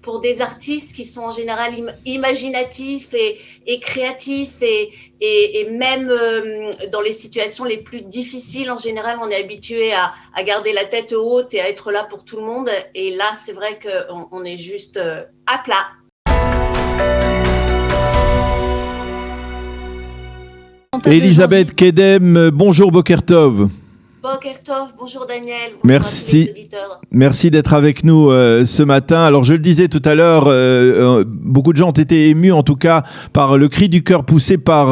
pour des artistes qui sont en général imaginatifs et créatifs et même dans les situations les plus difficiles, en général, on est habitué à garder la tête haute et à être là pour tout le monde. Et là, c'est vrai qu'on est juste à plat. Elisabeth Kedem, bonjour Boker-Tov. Boker Tov, bonjour Daniel, bonjour Merci. à tous les auditeurs. Merci d'être avec nous ce matin. Alors je le disais tout à l'heure, beaucoup de gens ont été émus en tout cas par le cri du cœur poussé par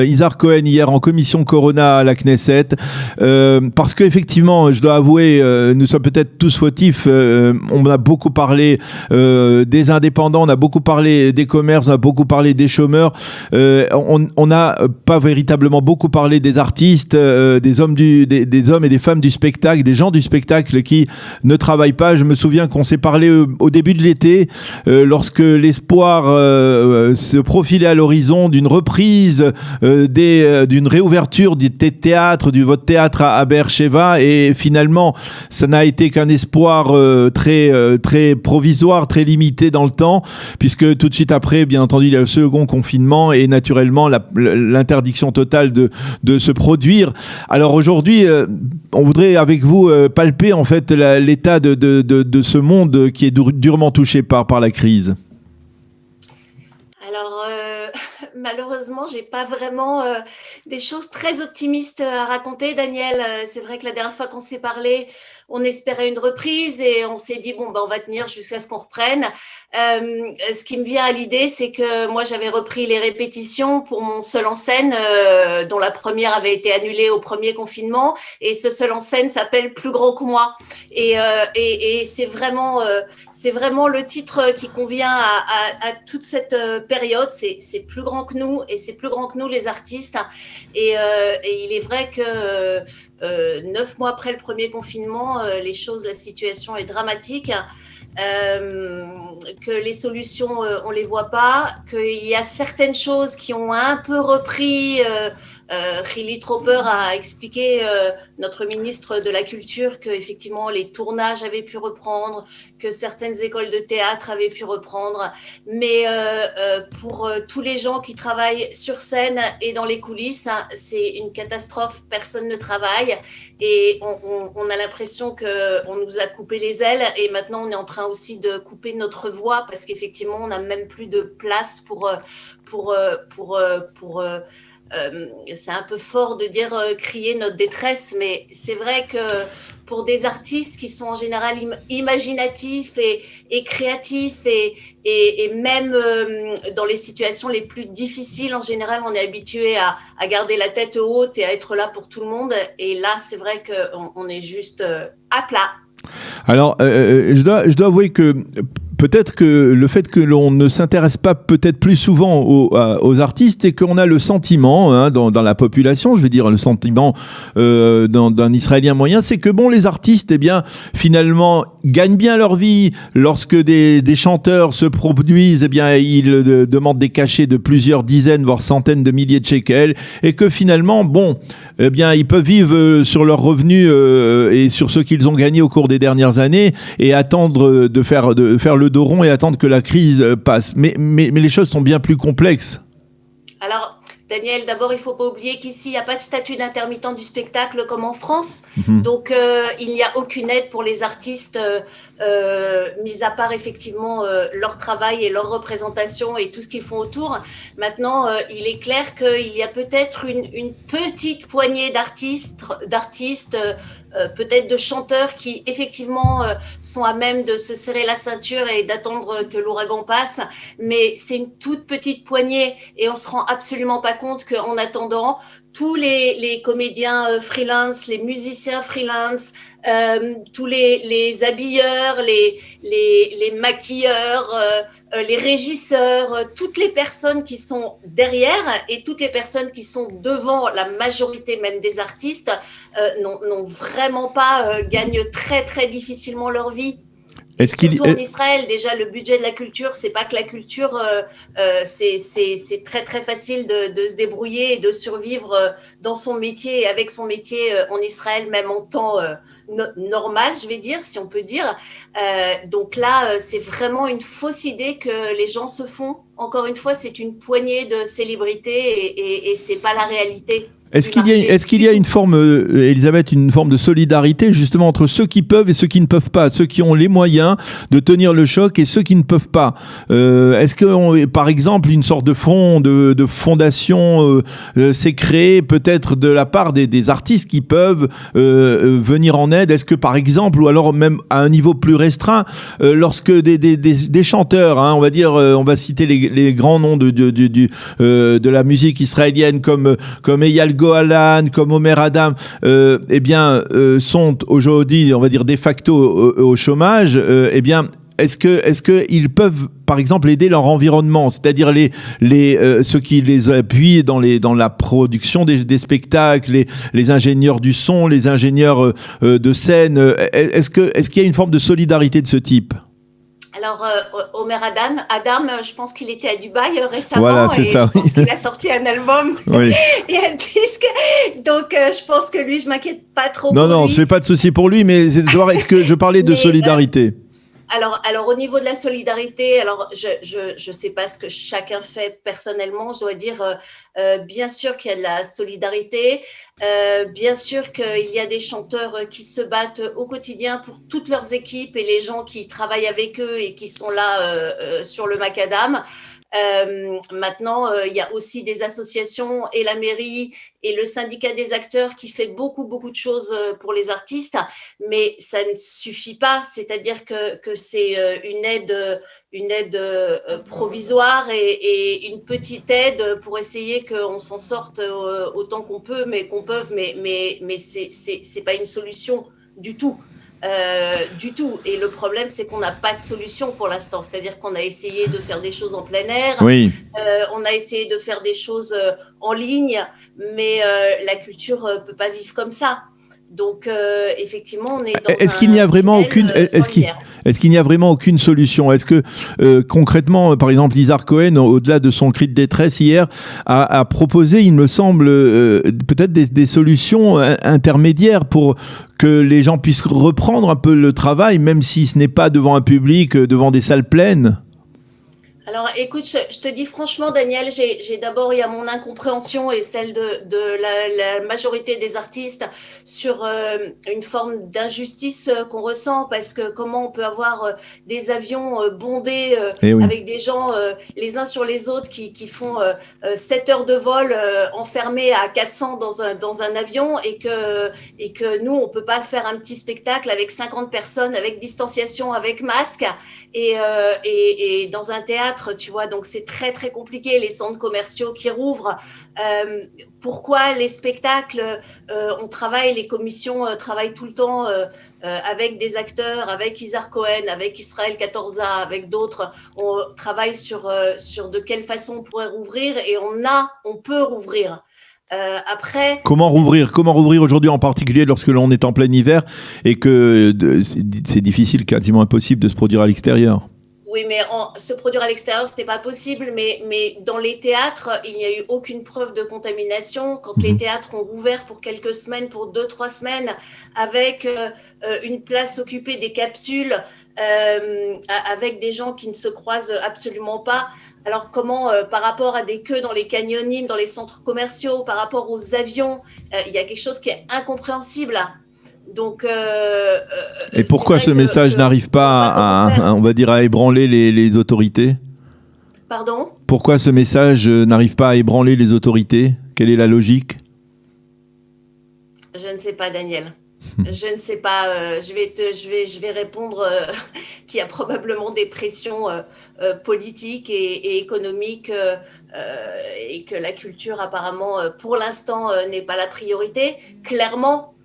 Yizhar Cohen hier en commission Corona à la Knesset. Parce qu'effectivement, je dois avouer, nous sommes peut-être tous fautifs. On a beaucoup parlé des indépendants, on a beaucoup parlé des commerces, on a beaucoup parlé des chômeurs. On n'a pas véritablement beaucoup parlé des artistes, des hommes des hommes et des femmes du spectacle, des gens du spectacle qui ne travaillent pas. Je me souviens qu'on s'est parlé au début de l'été, lorsque l'espoir se profilait à l'horizon d'une reprise, d'une réouverture du théâtre, du votre théâtre à Be'er-Sheva, et finalement, ça n'a été qu'un espoir très provisoire, très limité dans le temps, puisque tout de suite après, bien entendu, il y a le second confinement et naturellement l'interdiction totale de se produire. Alors aujourd'hui, on voudrait avec vous palper en fait l'état de ce monde qui est durement touché par la crise. Alors, malheureusement, j'ai pas vraiment des choses très optimistes à raconter, Daniel. C'est vrai que la dernière fois qu'on s'est parlé, on espérait une reprise et on s'est dit, bon, ben, on va tenir jusqu'à ce qu'on reprenne. Ce qui me vient à l'idée, c'est que moi, j'avais repris les répétitions pour mon seul en scène, dont la première avait été annulée au premier confinement. Et ce seul en scène s'appelle Plus grand que moi. Et c'est vraiment le titre qui convient à toute cette période. C'est plus grand que nous et c'est plus grand que nous, les artistes. Et il est vrai que 9 mois après le premier confinement, la situation est dramatique. Que les solutions, on les voit pas, qu'il y a certaines choses qui ont un peu repris. Rilly Tropper a expliqué, notre ministre de la Culture, que effectivement les tournages avaient pu reprendre, que certaines écoles de théâtre avaient pu reprendre, mais pour tous les gens qui travaillent sur scène et dans les coulisses, hein, c'est une catastrophe. Personne ne travaille et on a l'impression qu'on nous a coupé les ailes et maintenant on est en train aussi de couper notre voix parce qu'effectivement on n'a même plus de place pour c'est un peu fort de dire crier notre détresse, mais c'est vrai que pour des artistes qui sont en général imaginatifs et créatifs et même dans les situations les plus difficiles, en général, on est habitué à garder la tête haute et à être là pour tout le monde. Et là, c'est vrai qu'on est juste à plat. Alors, je dois avouer que peut-être que le fait que l'on ne s'intéresse pas peut-être plus souvent aux artistes, c'est qu'on a le sentiment, hein, dans la population, je vais dire le sentiment d'un Israélien moyen, c'est que bon, les artistes, eh bien, finalement, gagnent bien leur vie. Lorsque des chanteurs se produisent, eh bien, ils demandent des cachets de plusieurs dizaines, voire centaines de milliers de shekels, et que finalement, bon, eh bien, ils peuvent vivre sur leurs revenus et sur ce qu'ils ont gagné au cours des dernières années et attendre de faire le dos rond et attendre que la crise passe. Mais les choses sont bien plus complexes. Alors, Daniel, d'abord, il ne faut pas oublier qu'ici, il n'y a pas de statut d'intermittent du spectacle comme en France. Donc, il n'y a aucune aide pour les artistes, mis à part effectivement leur travail et leur représentation et tout ce qu'ils font autour. Maintenant, il est clair qu'il y a peut-être une petite poignée d'artistes peut-être de chanteurs qui effectivement sont à même de se serrer la ceinture et d'attendre que l'ouragan passe, mais c'est une toute petite poignée et on se rend absolument pas compte qu'en attendant, tous les comédiens freelance, les musiciens freelance, tous les habilleurs, les maquilleurs, les régisseurs, toutes les personnes qui sont derrière et toutes les personnes qui sont devant, la majorité même des artistes, n'ont vraiment pas, gagnent très très difficilement leur vie. Surtout en Israël, déjà le budget de la culture, c'est pas que la culture, c'est très très facile de se débrouiller et de survivre dans son métier et avec son métier en Israël, même en temps normal, je vais dire, si on peut dire. Donc là, c'est vraiment une fausse idée que les gens se font. Encore une fois, c'est une poignée de célébrités et c'est pas la réalité. Est-ce qu'il y a une forme, Elisabeth, une forme de solidarité justement entre ceux qui peuvent et ceux qui ne peuvent pas, ceux qui ont les moyens de tenir le choc et ceux qui ne peuvent pas? Est-ce que, par exemple, une sorte de fonds, de fondation s'est créée peut-être de la part des artistes qui peuvent venir en aide? Est-ce que, par exemple, ou alors même à un niveau plus restreint, lorsque des chanteurs, hein, on va dire, on va citer les grands noms de la musique israélienne comme Eyal Gohalan, comme Omer Adam, sont aujourd'hui, on va dire, de facto au chômage, est-ce que ils peuvent, par exemple, aider leur environnement, c'est-à-dire ceux qui les appuient dans la production des spectacles, les ingénieurs du son, les ingénieurs de scène, est-ce qu'il y a une forme de solidarité de ce type? Alors, Omer Adam, je pense qu'il était à Dubaï récemment. Voilà, c'est ça. Je pense qu'il a sorti un album oui. et un disque. Donc, je pense que lui, je m'inquiète pas trop. Non, je fais pas de souci pour lui, mais c'est de voir, est-ce que je parlais de solidarité? Alors, au niveau de la solidarité, alors je sais pas ce que chacun fait personnellement. Je dois dire, bien sûr qu'il y a de la solidarité, bien sûr qu'il y a des chanteurs qui se battent au quotidien pour toutes leurs équipes et les gens qui travaillent avec eux et qui sont là sur le macadam. Maintenant, il y a aussi des associations et la mairie et le syndicat des acteurs qui fait beaucoup de choses pour les artistes, mais ça ne suffit pas. C'est-à-dire que c'est une aide provisoire et une petite aide pour essayer qu'on s'en sorte autant qu'on peut, mais c'est pas une solution du tout. Et le problème c'est qu'on n'a pas de solution pour l'instant, c'est-à-dire qu'on a essayé de faire des choses en plein air, oui. On a essayé de faire des choses en ligne, mais la culture peut pas vivre comme ça. Donc effectivement, on est dans est-ce qu'il n'y a vraiment aucune solution? Est-ce que concrètement, par exemple, Yzar Cohen, au-delà de son cri de détresse hier, a proposé, il me semble, peut-être des solutions intermédiaires pour que les gens puissent reprendre un peu le travail, même si ce n'est pas devant un public, devant des salles pleines? Alors, écoute, je te dis franchement, Daniel, d'abord, il y a mon incompréhension et celle de la majorité des artistes sur une forme d'injustice qu'on ressent, parce que comment on peut avoir des avions bondés oui. avec des gens les uns sur les autres qui font 7 heures de vol enfermés à 400 dans un avion et que nous, on peut pas faire un petit spectacle avec 50 personnes, avec distanciation, avec masque et dans un théâtre. Tu vois, donc c'est très très compliqué, les centres commerciaux qui rouvrent. Pourquoi les spectacles, les commissions travaillent tout le temps avec des acteurs, avec Yzar Cohen, avec Israël 14A, avec d'autres. On travaille sur de quelle façon on pourrait rouvrir et on peut rouvrir. Après, comment rouvrir aujourd'hui, en particulier lorsque l'on est en plein hiver et que c'est difficile, quasiment impossible de se produire à l'extérieur? Oui, mais se produire à l'extérieur, ce n'est pas possible. Mais dans les théâtres, il n'y a eu aucune preuve de contamination. Quand les théâtres ont rouvert pour quelques semaines, pour 2-3 semaines, avec une place occupée, des capsules, avec des gens qui ne se croisent absolument pas. Alors comment, par rapport à des queues dans les canyonimes, dans les centres commerciaux, par rapport aux avions, il y a quelque chose qui est incompréhensible. Donc, et pourquoi ce message n'arrive pas on va dire, à ébranler les autorités? Pardon? Pourquoi ce message n'arrive pas à ébranler les autorités? Quelle est la logique? Je ne sais pas, Daniel. Je ne sais pas. Je vais répondre qu'il y a probablement des pressions politiques et économiques et que la culture, apparemment, pour l'instant, n'est pas la priorité. Clairement.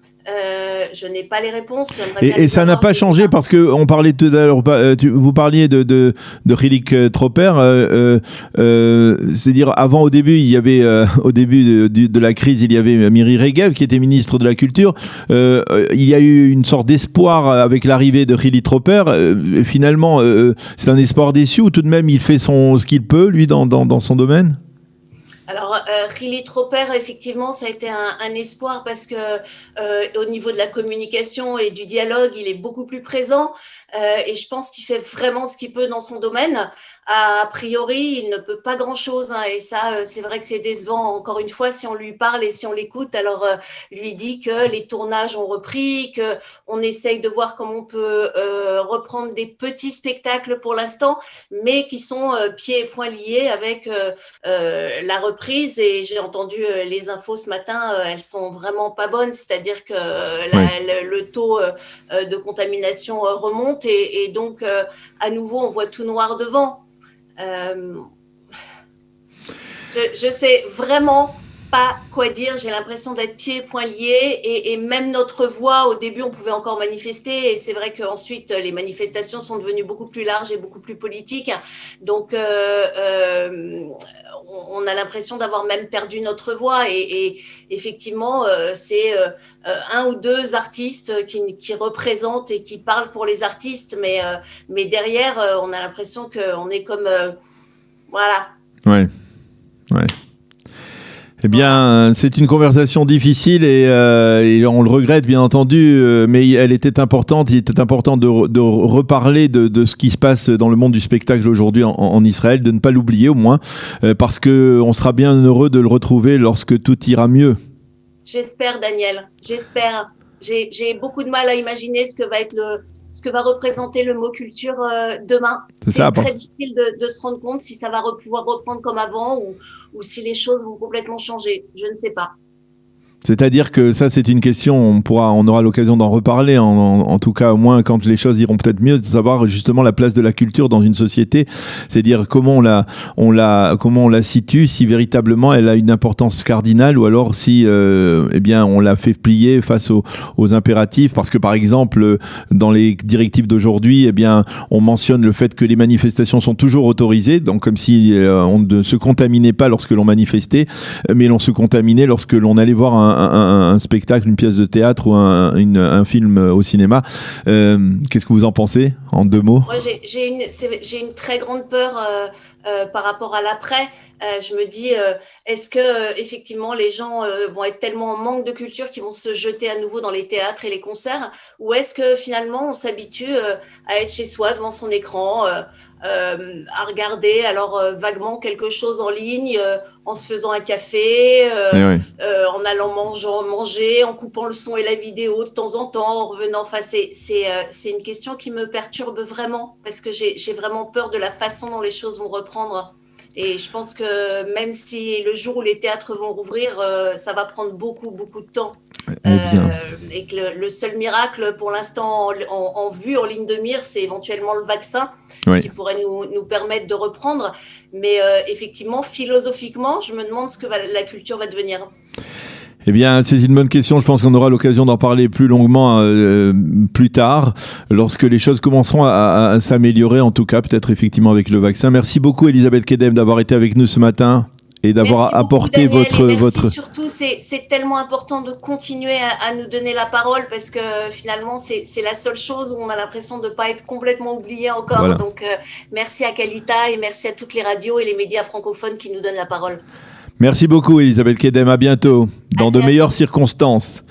Je n'ai pas les réponses. Et ça n'a pas changé parce que on parlait tout à l'heure, vous parliez de Hilik Tropper, c'est-à-dire avant, au début, il y avait au début de la crise, il y avait Miri Regev qui était ministre de la Culture. Il y a eu une sorte d'espoir avec l'arrivée de Hilik Tropper. Finalement, c'est un espoir déçu ou tout de même il fait ce qu'il peut lui dans son domaine? Alors, Khili Troper, effectivement, ça a été un espoir parce que au niveau de la communication et du dialogue, il est beaucoup plus présent et je pense qu'il fait vraiment ce qu'il peut dans son domaine. A priori, il ne peut pas grand-chose hein, et ça, c'est vrai que c'est décevant. Encore une fois, si on lui parle et si on l'écoute, alors lui dit que les tournages ont repris, que on essaye de voir comment on peut reprendre des petits spectacles pour l'instant, mais qui sont pieds et poings liés avec la reprise. Et j'ai entendu les infos ce matin, elles sont vraiment pas bonnes, c'est-à-dire que le taux de contamination remonte et donc à nouveau on voit tout noir devant. Je sais vraiment pas quoi dire, j'ai l'impression d'être pieds et poings liés et même notre voix, au début on pouvait encore manifester et c'est vrai qu'ensuite les manifestations sont devenues beaucoup plus larges et beaucoup plus politiques, donc on a l'impression d'avoir même perdu notre voix et effectivement c'est un ou deux artistes qui représentent et qui parlent pour les artistes, mais derrière on a l'impression qu'on est comme voilà. Ouais. Eh bien, c'est une conversation difficile et on le regrette bien entendu, mais elle était importante. Il était important de reparler de ce qui se passe dans le monde du spectacle aujourd'hui en Israël, de ne pas l'oublier au moins, parce qu'on sera bien heureux de le retrouver lorsque tout ira mieux. J'espère, Daniel, j'espère. J'ai beaucoup de mal à imaginer ce que va représenter le mot culture demain. C'est très difficile de se rendre compte si ça va pouvoir reprendre comme avant ou si les choses vont complètement changer. Je ne sais pas. C'est-à-dire que ça, c'est une question, on aura l'occasion d'en reparler, en tout cas, au moins quand les choses iront peut-être mieux, de savoir justement la place de la culture dans une société, c'est-à-dire comment on la situe, si véritablement elle a une importance cardinale ou alors si, eh bien, on la fait plier face aux impératifs, parce que par exemple, dans les directives d'aujourd'hui, eh bien, on mentionne le fait que les manifestations sont toujours autorisées, donc comme si on ne se contaminait pas lorsque l'on manifestait, mais l'on se contaminait lorsque l'on allait voir un spectacle, une pièce de théâtre ou un film au cinéma. Qu'est-ce que vous en pensez, en 2 mots? Moi, j'ai une très grande peur par rapport à l'après. Je me dis, est-ce que effectivement les gens vont être tellement en manque de culture qu'ils vont se jeter à nouveau dans les théâtres et les concerts, ou est-ce que finalement on s'habitue à être chez soi devant son écran, à regarder alors vaguement quelque chose en ligne, en se faisant un café, en allant manger, en coupant le son et la vidéo de temps en temps, en revenant. Enfin, c'est une question qui me perturbe vraiment parce que j'ai vraiment peur de la façon dont les choses vont reprendre. Et je pense que même si le jour où les théâtres vont rouvrir, ça va prendre beaucoup de temps. Et que le seul miracle pour l'instant en vue, en ligne de mire, c'est éventuellement le vaccin qui pourrait nous permettre de reprendre. Mais effectivement, philosophiquement, je me demande ce que la culture va devenir. Eh bien, c'est une bonne question. Je pense qu'on aura l'occasion d'en parler plus longuement plus tard, lorsque les choses commenceront à s'améliorer, en tout cas, peut-être effectivement avec le vaccin. Merci beaucoup, Elisabeth Kedem, d'avoir été avec nous ce matin et d'avoir apporté votre... Surtout, c'est tellement important de continuer à nous donner la parole parce que finalement, c'est la seule chose où on a l'impression de ne pas être complètement oublié encore. Voilà. Donc, merci à Kalita et merci à toutes les radios et les médias francophones qui nous donnent la parole. Merci beaucoup, Elisabeth Kedem. À bientôt, dans de meilleures circonstances.